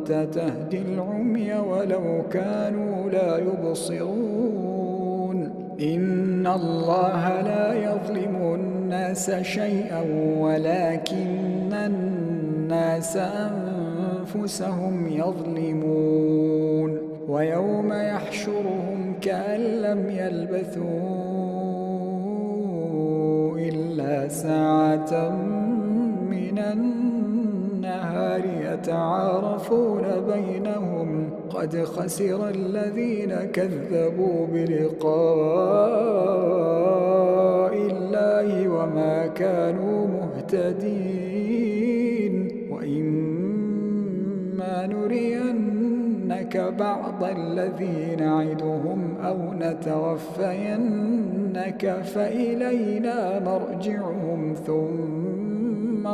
كنت تهدي العمي ولو كانوا لا يبصرون إن الله لا يظلم الناس شيئا ولكن الناس أنفسهم يظلمون ويوم يحشرهم كأن لم يلبثوا إلا ساعة من النهار يتعارفون بينهم قد خسر الذين كذبوا بلقاء الله وما كانوا مهتدين وإما نرينك بعض الذي نعدهم أو نتوفينك فإلينا مرجعهم ثم